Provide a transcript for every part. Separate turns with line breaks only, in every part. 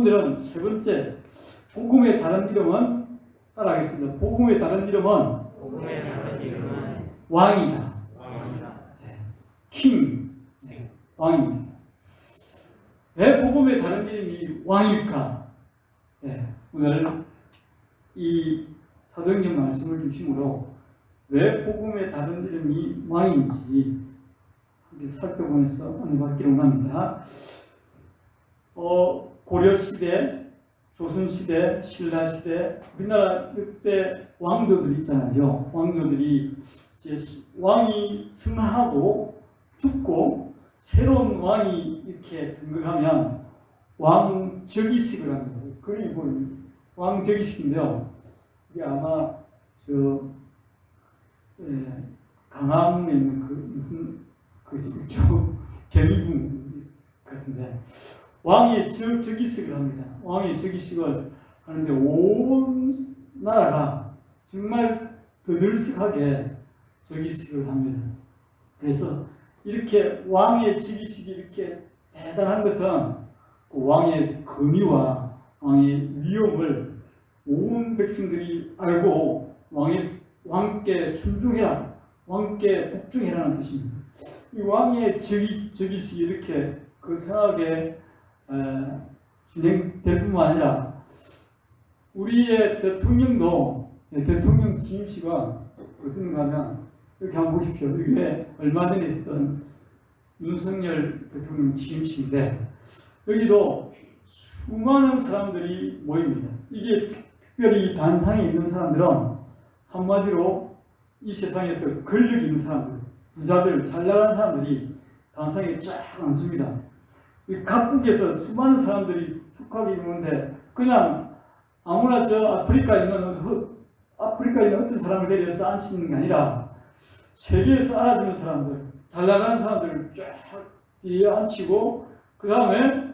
오늘은 세 번째, 복음의 다른 이름은 따라하겠습니다. 복음의 다른 이름은 왕이다. king, 왕입니다. 왜 복음의 다른 이름이 왕일까? 오늘 이 사도행전 말씀을 중심으로 왜 복음의 다른 이름이 왕인지 함께 살펴보면서 은혜 받기를 원합니다. 고려시대, 조선시대, 신라시대, 우리나라 이때 왕조들 있잖아요. 왕조들이 이제 왕이 승하고 죽고 새로운 왕이 이렇게 등극하면 왕즉위식을 합니다. 그리고 왕즉위식인데요. 이게 아마 강화문에 있는 그 무슨 그죠? 경희궁 같은데. 왕이 즉위식을 합니다. 왕이 즉위식을 하는데 온 나라가 정말 더들썩하게 즉위식을 합니다. 그래서 이렇게 왕의 즉위식이 이렇게 대단한 것은 그 왕의 권위와 왕의 위엄을 온 백성들이 알고 왕께 순종해라, 왕께 복종해라는 뜻입니다. 이 왕의 즉위식이 이렇게 거창하게 진행될 뿐만 아니라 우리의 대통령도 대통령 취임식은 어떤가 하면 이렇게 한번 보십시오. 이게 얼마 전에 있었던 윤석열 대통령 취임식인데 여기도 수많은 사람들이 모입니다. 이게 특별히 단상에 있는 사람들은 한마디로 이 세상에서 권력 있는 사람들, 부자들, 잘 나가는 사람들이 단상에 쫙 앉습니다. 각국에서 수많은 사람들이 축하하게 있는데 그냥 아무나 아프리카에 있는 어떤 사람을 데려서 앉히는 게 아니라 세계에서 알아주는 사람들, 잘 나가는 사람들을 쫙 뒤에 앉히고 그 다음에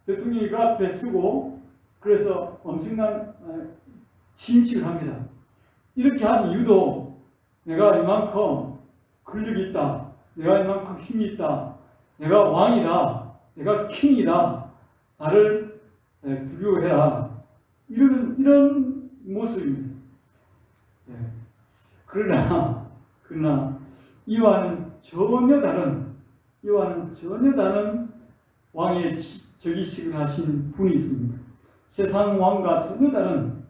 대통령이 그 앞에 서고 그래서 엄청난 취임식을 합니다. 이렇게 한 이유도 내가 이만큼 권력이 있다, 내가 이만큼 힘이 있다, 내가 왕이다, 내가 킹이다, 나를 두려워해라, 이런 모습입니다. 그러나 이와는 전혀 다른 왕의 즉위식을 하신 분이 있습니다. 세상 왕과 전혀 다른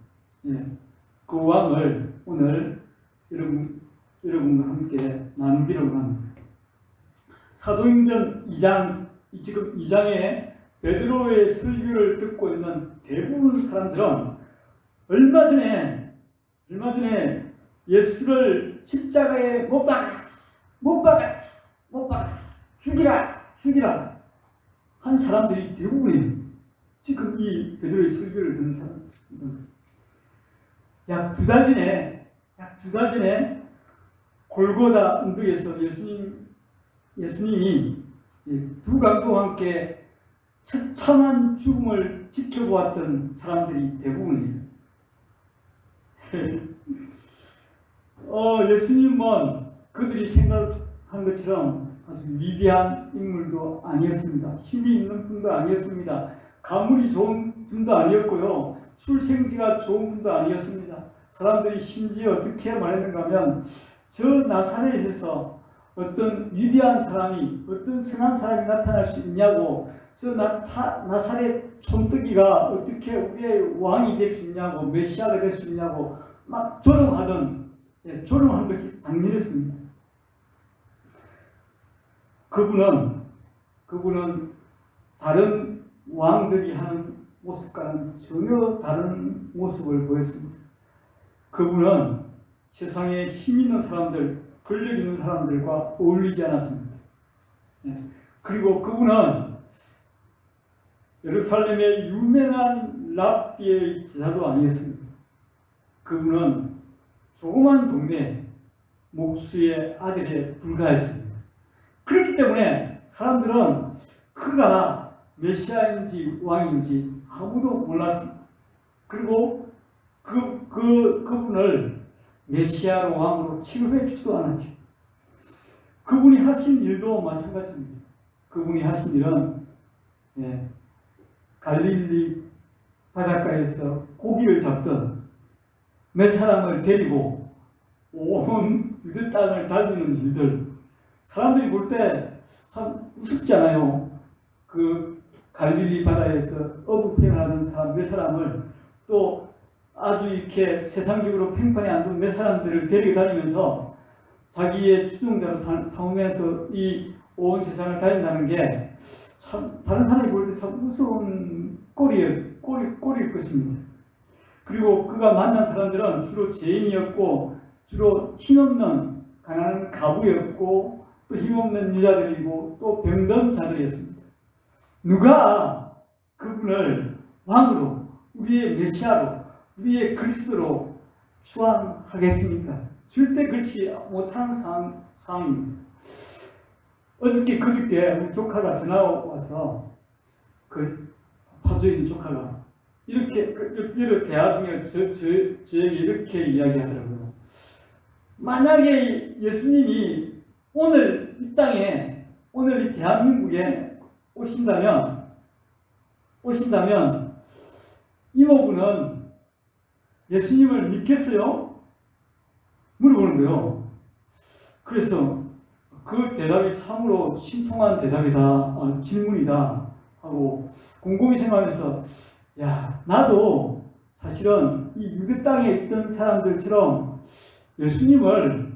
그 왕을 오늘 여러분과 함께 나누기를 원합니다. 사도행전 2장 지금 2장에 베드로의 설교를 듣고 있는 대부분 사람들은 얼마 전에 예수를 십자가에 못 박아 죽이라 한 사람들이 대부분이에요. 지금 이 베드로의 설교를 듣는 사람들. 약 두 달 전에 골고다 언덕에서 예수님이 두 강도와 함께 처참한 죽음을 지켜보았던 사람들이 대부분이에요. 예수님은 그들이 생각한 것처럼 아주 위대한 인물도 아니었습니다. 힘이 있는 분도 아니었습니다. 가문이 좋은 분도 아니었고요. 출생지가 좋은 분도 아니었습니다. 사람들이 심지어 어떻게 말했는가 하면 저 나사렛에서 어떤 위대한 사람이, 어떤 선한 사람이 나타날 수 있냐고, 저 나사렛 촌뜨기가 어떻게 우리의 왕이 될 수 있냐고, 메시아가 될 수 있냐고 막 조롱한 것이 당연했습니다. 그분은 다른 왕들이 하는 모습과는 전혀 다른 모습을 보였습니다. 그분은 세상에 힘 있는 사람들, 권력 있는 사람들과 어울리지 않았습니다. 그리고 그분은 예루살렘의 유명한 랍비의 제자도 아니었습니다. 그분은 조그만 동네 목수의 아들에 불과했습니다. 그렇기 때문에 사람들은 그가 메시아인지 왕인지 아무도 몰랐습니다. 그리고 그분을 메시아로 왕으로 취급해 주지도 않았죠. 그분이 하신 일도 마찬가지입니다. 그분이 하신 일은 갈릴리 바닷가에서 고기를 잡던 몇 사람을 데리고 온 유대 땅을 달리는 일들, 사람들이 볼 때 참 우습잖아요. 그 갈릴리 바다에서 어부 생활하는 사람 몇 사람을, 또 아주 이렇게 세상적으로 평판이 안 좋은 몇 사람들을 데리고 다니면서 자기의 추종자로 삼으면서 이 온 세상을 다닌다는 게 참 다른 사람이 볼 때 참 우스운 꼴일 것입니다. 그리고 그가 만난 사람들은 주로 죄인이었고, 주로 힘없는 가난한 가부였고, 또 힘없는 여자들이고, 또 병든 자들이었습니다. 누가 그분을 왕으로, 우리의 메시아로, 우리의 그리스도로 추앙하겠습니까? 절대 그렇지 못하는 상황입니다. 어저께 그저께 우리 조카가 전화 와서, 그 파주에 있는 조카가 이렇게 대화 중에 저에게 이렇게 이야기하더라고요. 만약에 예수님이 오늘 이 땅에, 오늘 이 대한민국에 오신다면 이모부는 예수님을 믿겠어요? 물어보는 거예요. 그래서 그 대답이 참으로 신통한 대답이다, 질문이다 하고 곰곰이 생각하면서, 야, 나도 사실은 이 유대 땅에 있던 사람들처럼 예수님을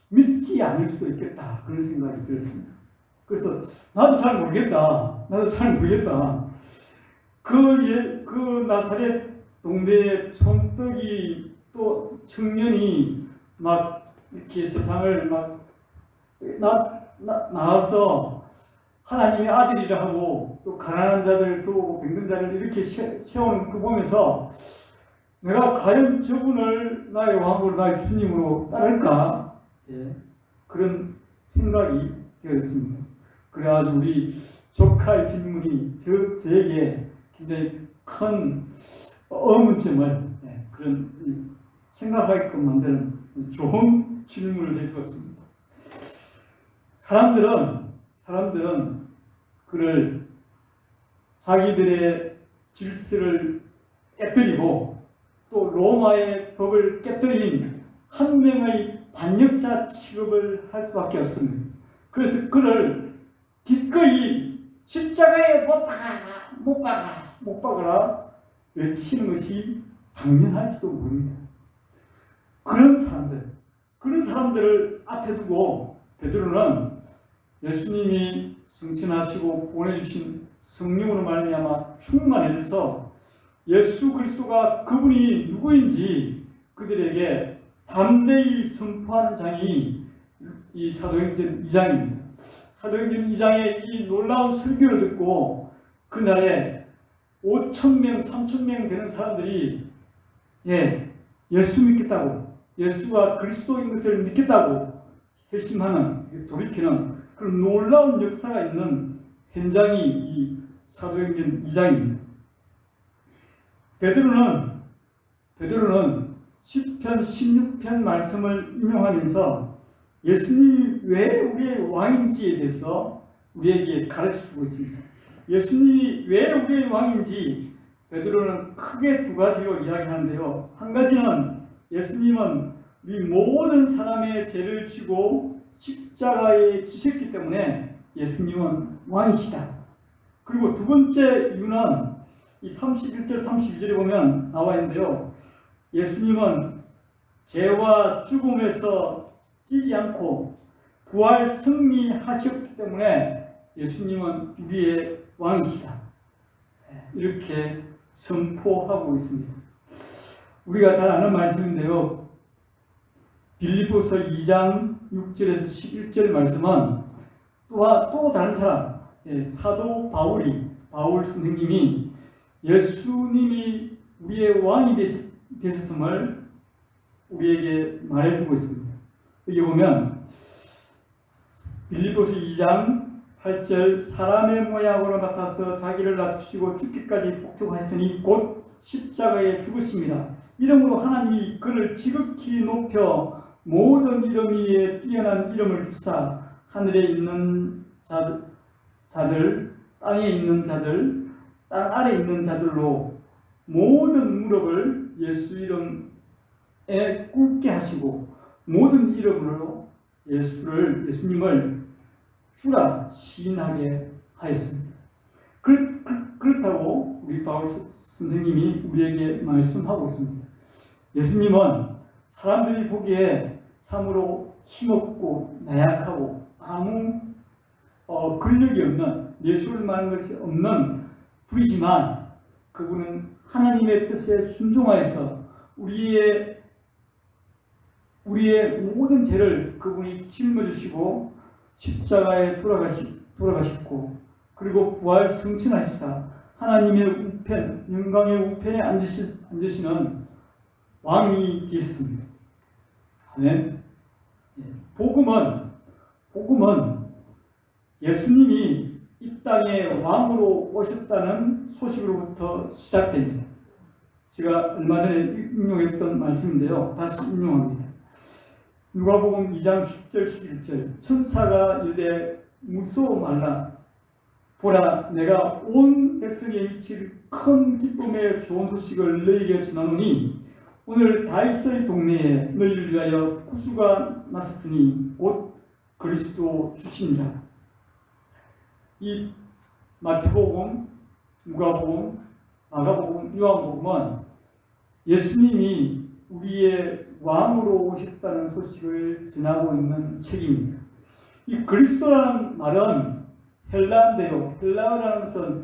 믿지 않을 수도 있겠다, 그런 생각이 들었습니다. 그래서 나도 잘 모르겠다. 그 나사렛 동네의 손떡이 또 청년이 막 이렇게 세상을 막 나와서 하나님의 아들이라 하고, 또 가난한 자들, 또 병든 자를 이렇게 세우는 그 보면서 내가 과연 저분을 나의 왕으로, 나의 주님으로 따를까? 예, 그런 생각이 되었습니다. 그래가지고 우리 조카의 질문이 저에게 굉장히 큰 의문점을, 그런 생각하게끔 만드는 좋은 질문을 해주었습니다. 사람들은 그를 자기들의 질서를 깨뜨리고 또 로마의 법을 깨뜨린 한 명의 반역자 취급을 할 수밖에 없습니다. 그래서 그를 기꺼이 십자가에 못 박아라 외치는 것이 당연할지도 모릅니다. 그런 사람들을 앞에 두고 베드로는 예수님이 성천하시고 보내주신 성령으로 말미암아 충만해져서 예수 그리스도가 그분이 누구인지 그들에게 담대히 선포한 장이 이 사도행전 2장입니다. 사도행전 2장의 이 놀라운 설교를 듣고 그날에 5,000명, 3,000명 되는 사람들이 예수 믿겠다고, 예수가 그리스도인 것을 믿겠다고 결심하는, 돌이키는 그런 놀라운 역사가 있는 현장이 이 사도행전 2장입니다. 베드로는 시편 16편 말씀을 인용하면서 예수님이 왜 우리의 왕인지에 대해서 우리에게 가르쳐주고 있습니다. 예수님이 왜 우리의 왕인지 베드로는 크게 두 가지로 이야기하는데요. 한 가지는 예수님은 우리 모든 사람의 죄를 지고 십자가에 지셨기 때문에 예수님은 왕이시다. 그리고 두 번째 이유는 이 31절 32절에 보면 나와 있는데요. 예수님은 죄와 죽음에서 찌지 않고 부활 승리하셨기 때문에 예수님은 우리의 왕이시다. 이렇게 선포하고 있습니다. 우리가 잘 아는 말씀인데요. 빌립보서 2장 6절에서 11절 말씀은 또 다른 사람, 사도 바울 선생님이 예수님이 우리의 왕이 되셨음을 우리에게 말해주고 있습니다. 여기 보면 빌립보서 2장 8절, 사람의 모양으로 나타나서 자기를 낮추시고 죽기까지 복종하셨으니 곧 십자가에 죽으십니다. 이름으로 하나님이 그를 지극히 높여 모든 이름 위에 뛰어난 이름을 주사 하늘에 있는 자들, 땅에 있는 자들, 땅 아래 있는 자들로 모든 무릎을 예수 이름에 꿇게 하시고 모든 이름으로 예수님을 주라 시인하게 하였습니다. 그렇다고 우리 바울 선생님이 우리에게 말씀하고 있습니다. 예수님은 사람들이 보기에 참으로 힘없고 나약하고 아무 근력이 없는, 내수를 많은 것이 없는 분이지만 그분은 하나님의 뜻에 순종하여서 우리의 모든 죄를 그분이 짊어지시고 십자가에 돌아가셨고 그리고 부활 승천하시사 하나님의 우편, 영광의 우편에 앉으시는 왕이 되었습니다. 아멘. 복음은 예수님이 이 땅에 왕으로 오셨다는 소식으로부터 시작됩니다. 제가 얼마 전에 인용했던 말씀인데요. 다시 인용합니다. 누가복음 2장 10절 11절 천사가 이르되 무서워 말라. 보라, 내가 온 백성에 미칠 큰 기쁨의 좋은 소식을 너희에게 전하노니 오늘 다윗의 동네에 너희를 위하여 구주가 나섰으니 곧 그리스도 주시니라. 이 마태복음, 누가복음, 마가복음, 요한복음은 예수님이 우리의 왕으로 오셨다는 소식을 전하고 있는 책입니다. 이 그리스도라는 말은 헬라인데요. 헬라어라는 것은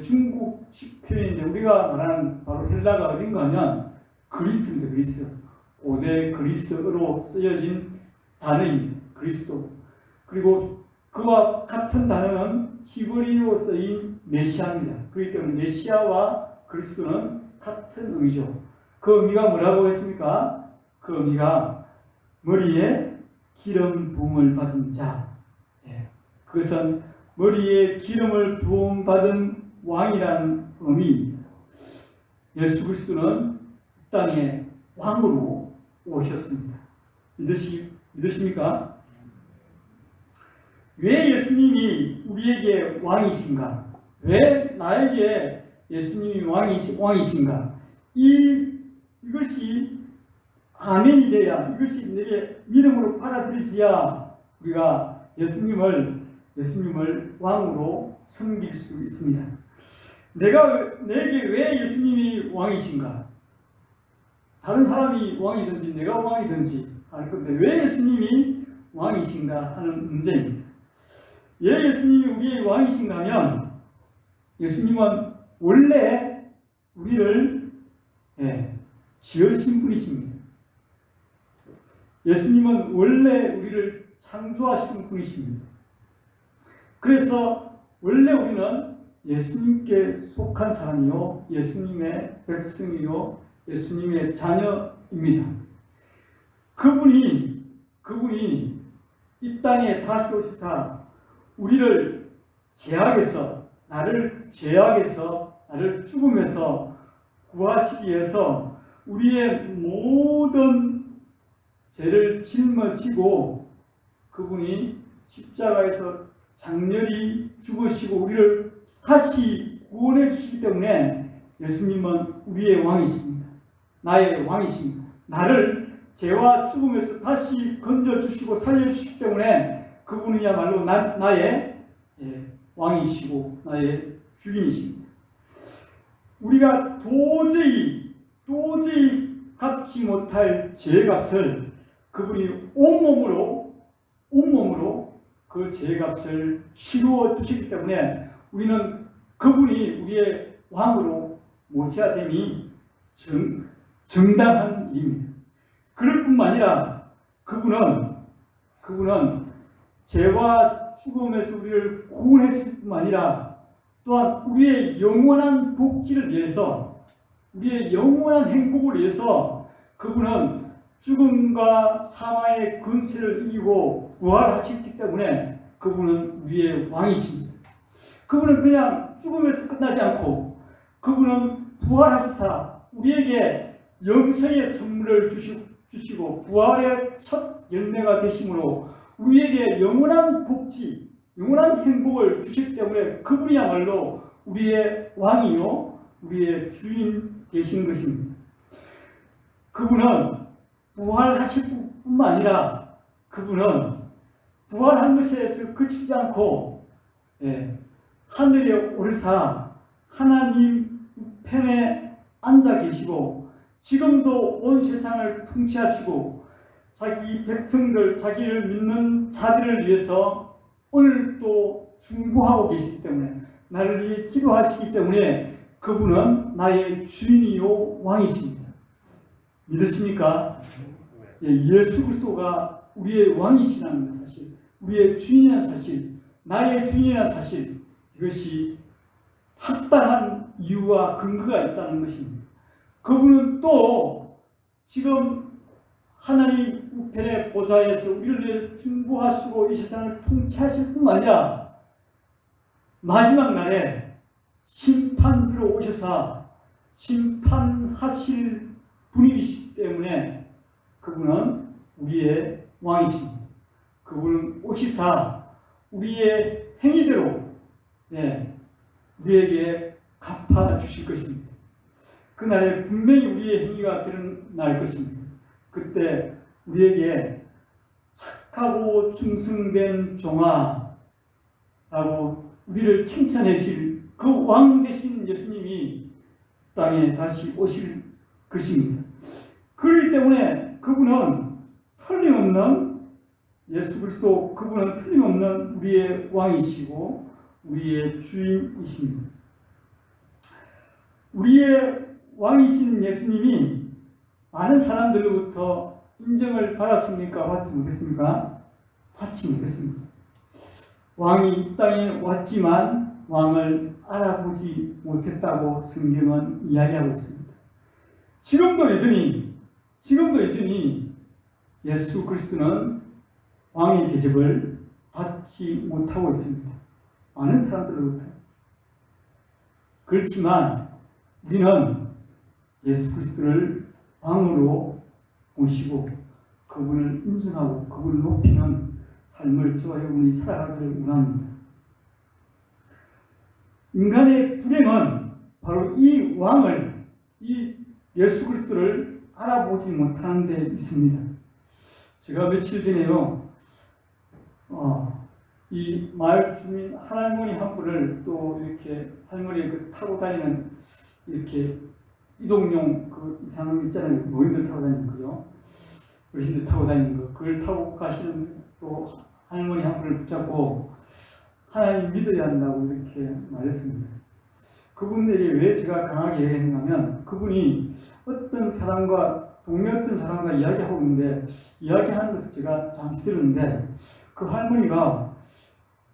중국식 표현인데 우리가 말하는 바로 헬라가 어딘가 하면 그리스입니다. 그리스. 고대 그리스어로 쓰여진 단어입니다. 그리스도. 그리고 그와 같은 단어는 히브리어로 쓰인 메시아입니다. 그렇기 때문에 메시아와 그리스도는 같은 의미죠. 그 의미가 뭐라고 했습니까? 그 의미가 머리에 기름 부음을 받은 자. 그것은 머리에 기름을 부음 받은 왕이라는 의미입니다. 예수 그리스도는 땅에 왕으로 오셨습니다. 믿으십니까? 왜 예수님이 우리에게 왕이신가? 왜 나에게 예수님이 왕이신가? 이것이 아멘이 돼야, 이것이 내게 믿음으로 받아들여져야 우리가 예수님을 왕으로 섬길 수 있습니다. 내게 왜 예수님이 왕이신가? 다른 사람이 왕이든지 내가 왕이든지 할 건데 왜 예수님이 왕이신가 하는 문제입니다. 왜 예수님이 우리의 왕이신가 하면 예수님은 원래 우리를 지으신 분이십니다. 예수님은 원래 우리를 창조하신 분이십니다. 그래서 원래 우리는 예수님께 속한 사람이요, 예수님의 백성이요, 예수님의 자녀입니다. 그분이 이 땅에 다시 오시사 우리를 나를 죽음에서 구하시기 위해서 우리의 모든 죄를 짊어지고 그분이 십자가에서 장렬히 죽으시고 우리를 다시 구원해 주시기 때문에 예수님은 우리의 왕이십니다. 나의 왕이십니다. 나를 죄와 죽음에서 다시 건져주시고 살려주시기 때문에 그분이야말로 나의 왕이시고 나의 주인이십니다. 우리가 도저히 갚지 못할 죄값을 그분이 온몸으로 그 죄값을 치루어 주시기 때문에 우리는 그분이 우리의 왕으로 모셔야 됨이 정당한 일입니다. 그럴 뿐만 아니라 그분은 죄와 죽음에서 우리를 구원했을 뿐만 아니라 또한 우리의 영원한 복지를 위해서, 우리의 영원한 행복을 위해서 그분은 죽음과 사망의 근세를 이기고 부활하셨기 때문에 그분은 우리의 왕이십니다. 그분은 그냥 죽음에서 끝나지 않고 그분은 부활하시사 우리에게 영생의 선물을 주시고 부활의 첫 열매가 되심으로 우리에게 영원한 복지, 영원한 행복을 주시기 때문에 그분이야말로 우리의 왕이요 우리의 주인 되신 것입니다. 그분은 부활하실 뿐만 아니라 그분은 부활한 것에서 그치지 않고 하늘에 오르사 하나님 우편에 앉아 계시고 지금도 온 세상을 통치하시고 자기 백성들, 자기를 믿는 자들을 위해서 오늘도 중보하고 계시기 때문에 나를 위해 기도하시기 때문에 그분은 나의 주인이요 왕이십니다. 믿으십니까? 예수 그리스도가 우리의 왕이시라는 사실, 우리의 주인이라는 사실, 나의 주인이라는 사실, 이것이 합당한 이유와 근거가 있다는 것입니다. 그분은 또 지금 하나님 우편의 보좌에서 우리를 위해 중보하시고 이 세상을 통치하실 뿐만 아니라 마지막 날에 심판주로 오셔서 심판하실 분이기 때문에 그분은 우리의 왕이십니다. 그분은 오시사 우리의 행위대로 우리에게 갚아주실 것입니다. 그날에 분명히 우리의 행위가 드러날 것입니다. 그때 우리에게 착하고 충성된 종아 라고 우리를 칭찬해 주실 그 왕 되신 예수님이 땅에 다시 오실 것입니다. 그렇기 때문에 그분은 틀림없는 예수 그리스도, 그분은 틀림없는 우리의 왕이시고 우리의 주인이십니다. 우리의 왕이신 예수님이 많은 사람들로부터 인정을 받았습니까? 받지 못했습니까? 받지 못했습니다. 왕이 이 땅에 왔지만 왕을 알아보지 못했다고 성경은 이야기하고 있습니다. 지금도 여전히 예수 그리스도는 왕의 대접을 받지 못하고 있습니다. 많은 사람들로부터. 그렇지만 우리는 예수 그리스도를 왕으로 모시고 그분을 인정하고 그분을 높이는 삶을 저와 여러분이 살아가기를 원합니다. 인간의 불행은 바로 이 왕을, 이 예수 그리스도를 알아보지 못하는 데 있습니다. 제가 며칠 전에요, 이 마을 주민 할머니 한 분을 또 이렇게 할머니 타고 다니는 이렇게 이동용 그 이상한 거 있잖아요. 노인들 타고 다니는 거죠. 어르신들 타고 다니는 거. 그걸 타고 가시는 또 할머니 한 분을 붙잡고 하나님 믿어야 한다고 이렇게 말했습니다. 그분에게 왜 제가 강하게 얘기했냐면 그분이 어떤 사람과 동네 어떤 사람과 이야기하고 있는데 이야기하는 것을 제가 잠시 들었는데 그 할머니가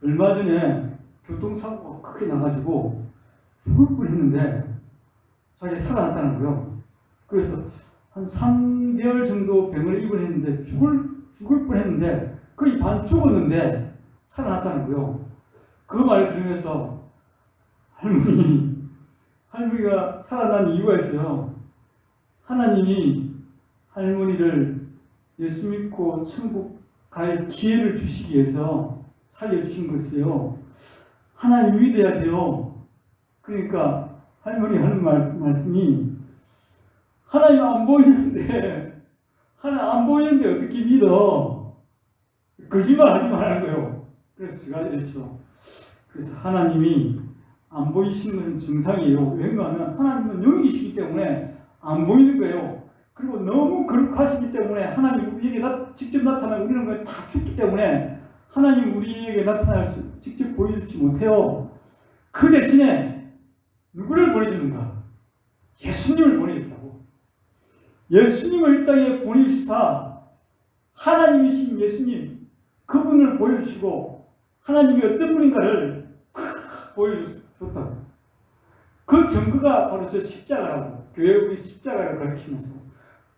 얼마 전에 교통사고가 크게 나가지고 죽을 뻔했는데 자기가 살아났다는 거예요. 그래서 한 3개월 정도 병을 입원했는데 죽을 뻔했는데 거의 반 죽었는데 살아났다는 거예요. 그 말을 들으면서 할머니가 살아난 이유가 있어요. 하나님이 할머니를 예수 믿고 천국 갈 기회를 주시기 위해서 살려주신 것이에요. 하나님 믿어야 돼요. 그러니까 할머니 하는 말씀이 하나님 안 보이는데 어떻게 믿어? 거짓말 하지 말라는 거예요. 그래서 제가 이랬죠. 그래서 하나님이 안 보이시는 것은 정상이에요. 왜냐하면 하나님은 영이시기 때문에 안 보이는 거예요. 그리고 너무 거룩하시기 때문에 하나님 우리에게 직접 나타나면 우리는 그냥 다 죽기 때문에 하나님 우리에게 직접 보여주지 못해요. 그 대신에 누구를 보내주는가? 예수님을 보내준다고. 예수님을 이 땅에 보내주시사 하나님이신 예수님 그분을 보여주시고 하나님이 어떤 분인가를 보여줬다고. 그 증거가 바로 저 십자가라고. 교회 우리 십자가를 가르치면서.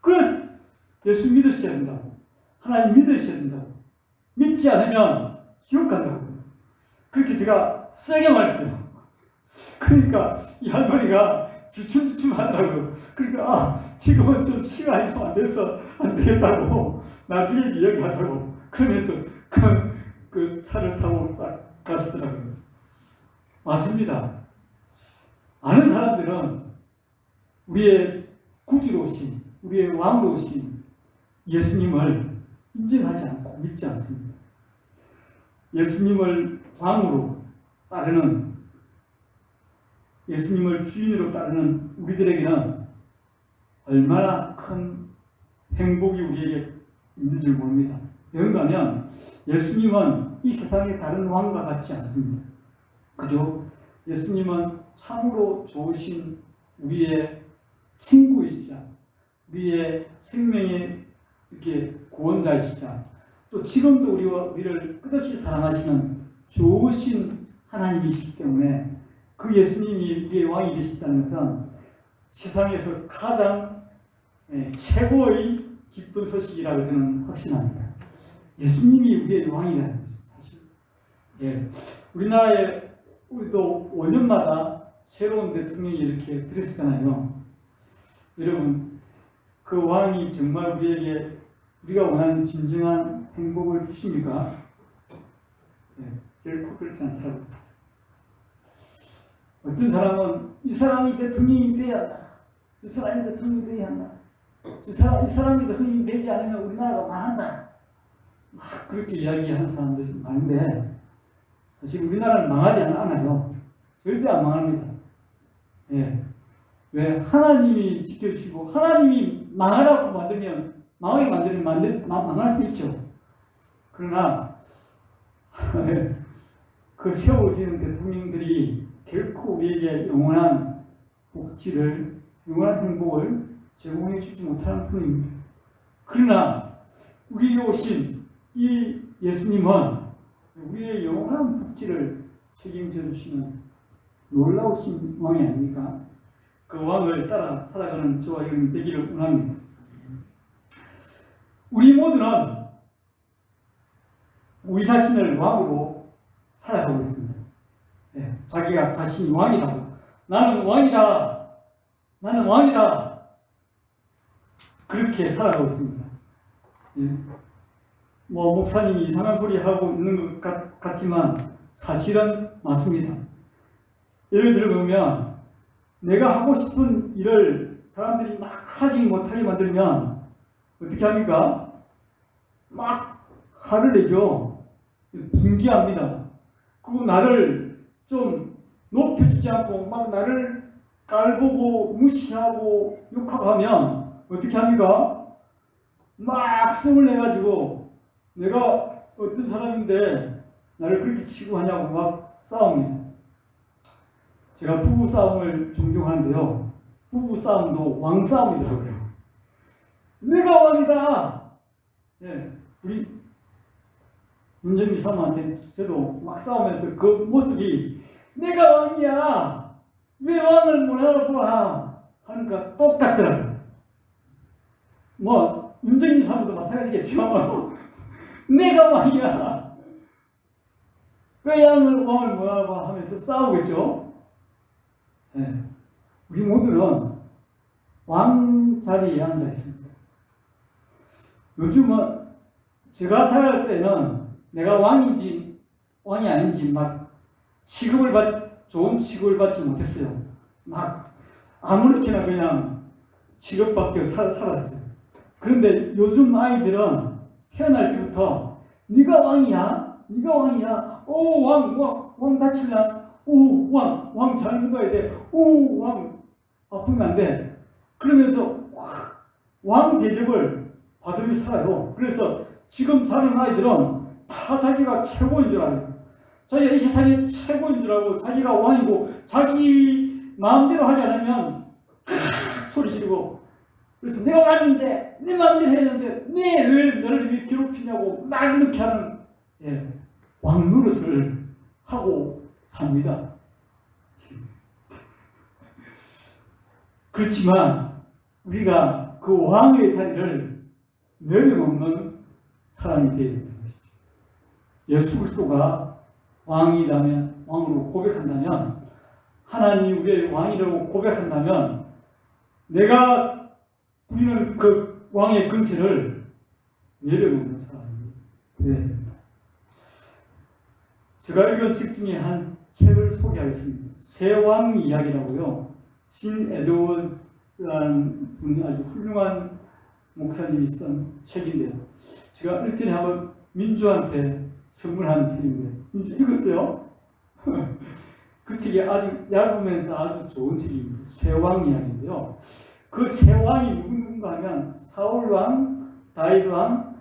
그래서 예수 믿으셔야 된다고. 하나님 믿으셔야 된다고. 믿지 않으면 지옥 간다고. 그렇게 제가 세게 말했어요. 그러니까 이 할머니가 주춤주춤 하더라고요. 그러니까 지금은 좀 시간이 좀 안 돼서 안 되겠다고 나중에 이야기하더라고. 그러면서 그 차를 타고 쫙 가시더라고요. 맞습니다. 많은 사람들은 우리의 구주로신, 우리의 왕으로신 예수님을 인정하지 않고 믿지 않습니다. 예수님을 왕으로 따르는, 예수님을 주인으로 따르는 우리들에게는 얼마나 큰 행복이 우리에게 있는 줄 모릅니다. 왜냐하면 그러니까 예수님은 이 세상의 다른 왕과 같지 않습니다. 그죠? 예수님은 참으로 좋으신 우리의 친구이시자, 우리의 생명의 이렇게 구원자이시자, 또 지금도 우리를 끝없이 사랑하시는 좋으신 하나님이시기 때문에 그 예수님이 우리의 왕이 되셨다는 것은 세상에서 가장 최고의 기쁜 소식이라고 저는 확신합니다. 예수님이 우리의 왕이라는 것은 사실. 우리나라에 우리도 5년마다 새로운 대통령이 이렇게 들었잖아요. 여러분, 그 왕이 정말 우리에게 우리가 원하는 진정한 행복을 주십니까? 결코 그렇지 않다고. 어떤 사람은 이 사람이 대통령이 돼야 한다. 저 사람이 대통령이 돼야 한다. 이 사람이 대통령이 되지 않으면 우리나라가 망한다. 막 그렇게 이야기하는 사람들이 많은데 사실 우리나라는 망하지 않아요. 절대 안 망합니다. 왜? 하나님이 지켜주시고 하나님이 망하라고 만들면 망하게 만들면 망할 수 있죠. 그러나 그 세워지는 대통령들이 결코 우리에게 영원한 복지를, 영원한 행복을 제공해 주지 못하는 분입니다. 그러나 우리에게 오신 이 예수님은 우리의 영원한 복지를 책임져 주시는 놀라우신 왕이 아닙니까? 그 왕을 따라 살아가는 저와 여러분이 되기를 원합니다. 우리 모두는 우리 자신을 왕으로 살아가고 있습니다. 자기가 자신이 왕이다. 나는 왕이다. 나는 왕이다. 그렇게 살아가고 있습니다. 목사님이 이상한 소리 하고 있는 것 같지만 사실은 맞습니다. 예를 들어보면 내가 하고 싶은 일을 사람들이 막 하지 못하게 만들면 어떻게 합니까? 막 화를 내죠. 분개합니다. 그리고 나를 좀 높여주지 않고 막 나를 깔보고 무시하고 욕하고 하면 어떻게 합니까? 막 성을 내가지고 내가 어떤 사람인데 나를 그렇게 치고 하냐고 막 싸웁니다. 제가 부부 싸움을 종종 하는데요. 부부 싸움도 왕 싸움이더라고요. 내가 왕이다. 우리 문정미 사모한테 저도 막 싸우면서 그 모습이 내가 왕이야. 왜 왕을 못 알아보라 하니까 똑같더라고요. 문정미 사모도 마찬가지겠죠. 내가 왕이야. 왜 왕을 못 알아봐 하면서 싸우겠죠. 우리 모두는 왕 자리에 앉아 있습니다. 요즘은 제가 자랄 때는 내가 왕인지 왕이 아닌지 막 좋은 취급을 받지 못했어요. 막 아무렇게나 그냥 취급받고 살았어요. 그런데 요즘 아이들은 태어날 때부터 네가 왕이야, 네가 왕이야. 오, 왕 다치나? 오, 왕 잘 먹어야 돼. 오, 왕 아프면 안 돼. 그러면서 왕 대접을 받으며 살아요. 그래서 지금 자란 아이들은 다 자기가 최고인 줄 알아요. 자기가 이 세상의 최고인 줄 알고 자기가 왕이고 자기 마음대로 하지 않으면 소리 지르고 그래서 내가 왕인데 내 마음대로 했는데 왜 너를 괴롭히냐고 막 이렇게 하는 왕 노릇을 하고 삽니다. 그렇지만 우리가 그 왕의 자리를 내려놓는 사람이 되어야 되는 것이죠. 예수 그리스도가 왕이라면, 왕으로 고백한다면, 하나님이 우리의 왕이라고 고백한다면 내가 부리는 그 왕의 근세를 내려놓는 사람이 되어야 됩니다. 제가 읽은 책 중에 한 책을 소개하겠습니다. 세왕 이야기라고요. 신 에드워드라는 분이 아주 훌륭한 목사님이 쓴 책인데요. 제가 일전에 한번 민주한테 선물한 책인데 민주 읽었어요? 그 책이 아주 얇으면서 아주 좋은 책입니다. 세왕 이야기인데요. 그 세왕이 누군가 하면 사울왕, 다윗왕,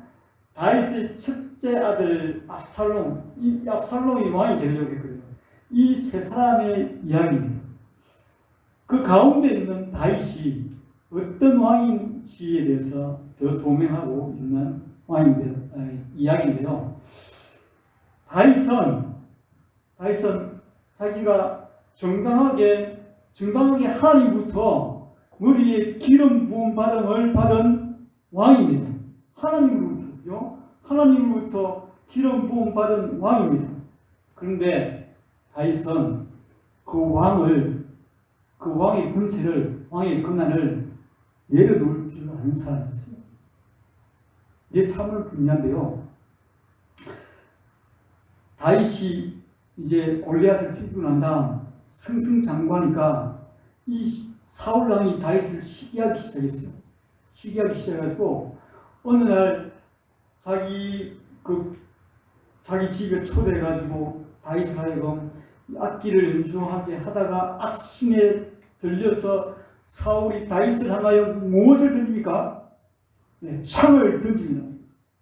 다윗의 첫째 아들 압살롬, 이 압살롬이 왕이 되려고 했거든요. 이 세 사람의 이야기입니다. 그 가운데 있는 다윗이 어떤 왕인지에 대해서 더 조명하고 있는 이야기인데요. 다윗은 자기가 정당하게 하나님부터 머리에 기름 부음 받은 왕입니다. 하나님으로부터 기름 부음 받은 왕입니다. 그런데 다윗은 그 왕의 권세를, 왕의 권한을 내려놓을 줄 아는 사람이었어요. 이게 참으로 중요한데요. 다윗이 이제 골리앗을 죽이고 난 다음 승승장구하니까 이 사울왕이 다윗을 시기하기 시작했어요. 시기하기 시작해가지고 어느 날 자기 집에 초대해가지고 다윗을 하여금 악기를 연주하게 하다가 악심에 들려서 사울이 다윗을 향하여 무엇을 던집니까? 네, 창을 던집니다.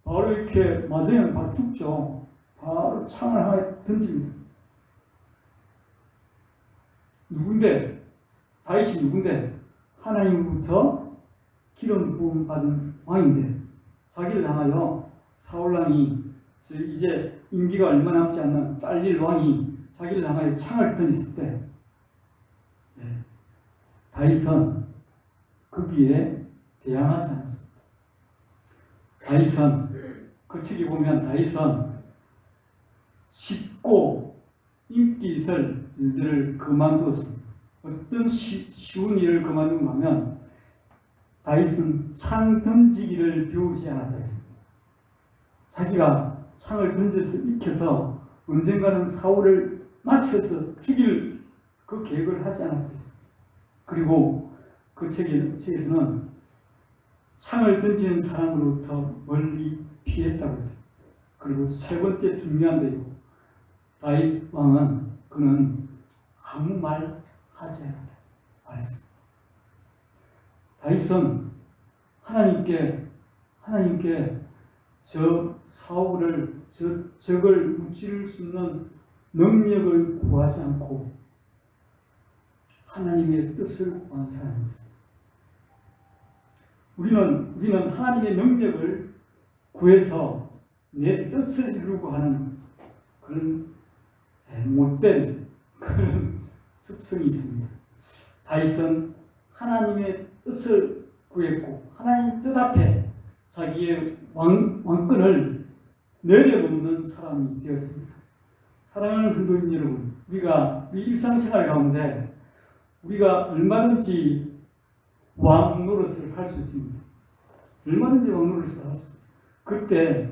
바로 이렇게 맞으면 바로 죽죠. 바로 창을 향하여 던집니다. 다윗이 누군데? 하나님으로부터 기름 부음 받은 왕인데 자기를 향하여 사울왕이 이제 임기가 얼마 남지 않는 잘릴 왕이 자기를 향하여 창을 던졌을 때 다윗은 거기에 대항하지 않았습니다. 그 책에 보면 다윗은 쉽고 인기 있을 일들을 그만두었습니다. 어떤 쉬운 일을 그만두고 하면 다윗은 창 던지기를 배우지 않았다 했습니다. 자기가 창을 던져서 익혀서 언젠가는 사울을 맞춰서 죽일 그 계획을 하지 않았다 했습니다. 그리고 그 책에서는 창을 던지는 사람으로부터 멀리 피했다고 했습니다. 그리고 세 번째 중요한데요. 다윗 왕은 그는 아무 말 하지 않았다 말했습니다. 다윗은 하나님께 저 사울을 적을 무찌를 수 있는 능력을 구하지 않고 하나님의 뜻을 구한 사람입니다. 우리는 하나님의 능력을 구해서 내 뜻을 이루고 하는 그런 못된 그런 습성이 있습니다. 다윗은 하나님의 뜻을 구했고 하나님 뜻 앞에 자기의 왕권을 내려놓는 사람이 되었습니다. 사랑하는 성도님 여러분, 우리 일상생활 가운데 우리가 얼마든지 왕 노릇을 할 수 있습니다. 얼마든지 왕 노릇을 할 수 있습니다.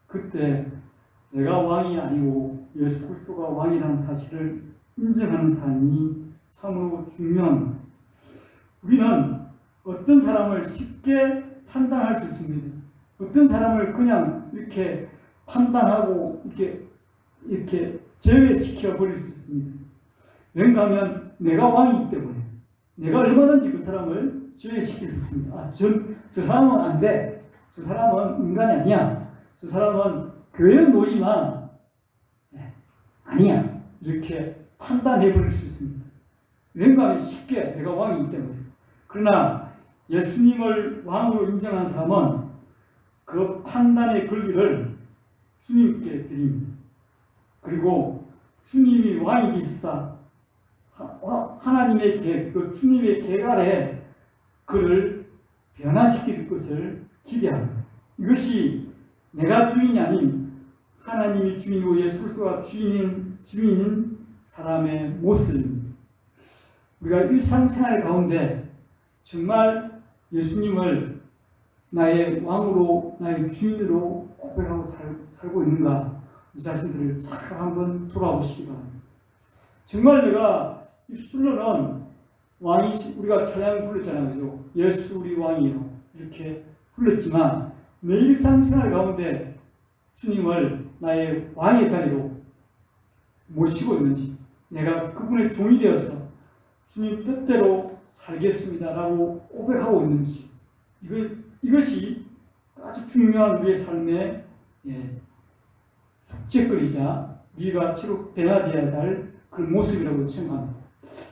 그때 내가 왕이 아니고 예수 그리스도가 왕이라는 사실을 인정하는 삶이 참으로 중요합니다. 우리는 어떤 사람을 쉽게 판단할 수 있습니다. 어떤 사람을 그냥 이렇게 판단하고 이렇게 제외시켜 버릴 수 있습니다. 왠가 하면 내가 왕이기 때문에 내가 얼마든지 그 사람을 제외시킬 수 있습니다. 저 사람은 안 돼. 저 사람은 인간이 아니야. 저 사람은 교회는 오지만 아니야. 이렇게 판단해 버릴 수 있습니다. 왠가 하면 쉽게 내가 왕이기 때문에. 그러나 예수님을 왕으로 인정한 사람은 그 판단의 권리를 주님께 드립니다. 그리고 주님이 왕이 되시사 하나님의 주님의 계획 아래 그를 변화시킬 것을 기대합니다. 이것이 내가 주인이 아닌 하나님이 주인이고 예수 그리스도가 주인인 사람의 모습입니다. 우리가 일상생활 가운데 정말 예수님을 나의 왕으로, 나의 주인으로 고백하고 살고 있는가, 우리 자신들을 잘 한번 돌아보시기 바랍니다. 정말 내가 입술로는 왕이 우리가 찬양 불렀잖아요. 그죠? 예수 우리 왕이요. 이렇게 불렀지만 내 일상생활 가운데 주님을 나의 왕의 자리로 모시고 있는지, 내가 그분의 종이 되어서 주님 뜻대로 살겠습니다라고 고백하고 있는지, 이것이 아주 중요한 우리의 삶의 숙제거리자 우리가 새로 변화되어야 할 그런 모습이라고 생각합니다.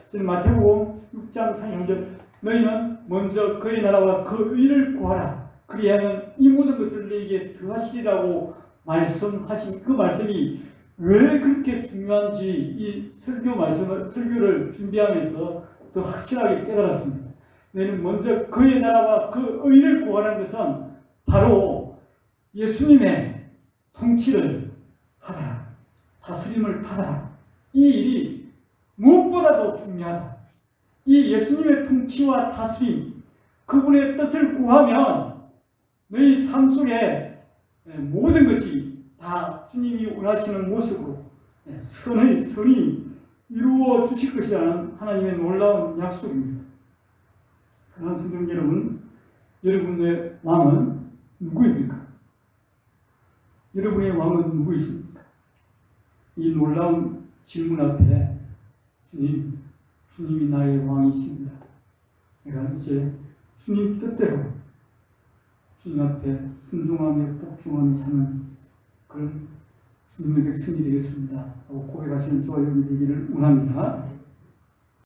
저는 마태복음 6장 33절 너희는 먼저 그의 나라와 그 의를 구하라. 그리하면 이 모든 것을 너희에게 더하시리라고 말씀하신 그 말씀이 왜 그렇게 중요한지 이 설교를 준비하면서 더 확실하게 깨달았습니다. 너희는 먼저 그의 나라와 그 의를 구하라는 것은 바로 예수님의 통치를 받아라. 다스림을 받아라. 이 일이 무엇보다도 중요하다. 이 예수님의 통치와 다스림, 그분의 뜻을 구하면 너희 삶 속에 모든 것이 다 주님이 원하시는 모습으로 선이 이루어 주실 것이라는 하나님의 놀라운 약속입니다. 사랑하는 성도 여러분, 여러분의 왕은 누구입니까? 여러분의 왕은 누구이십니까? 이 놀라운 질문 앞에 주님이 나의 왕이십니다. 내가 이제 주님 뜻대로 주님 앞에 순종하며 복종하며 사는 그런 주님의 백성이 되겠습니다. 고백하시는 저와 여러분이 되기를 원합니다.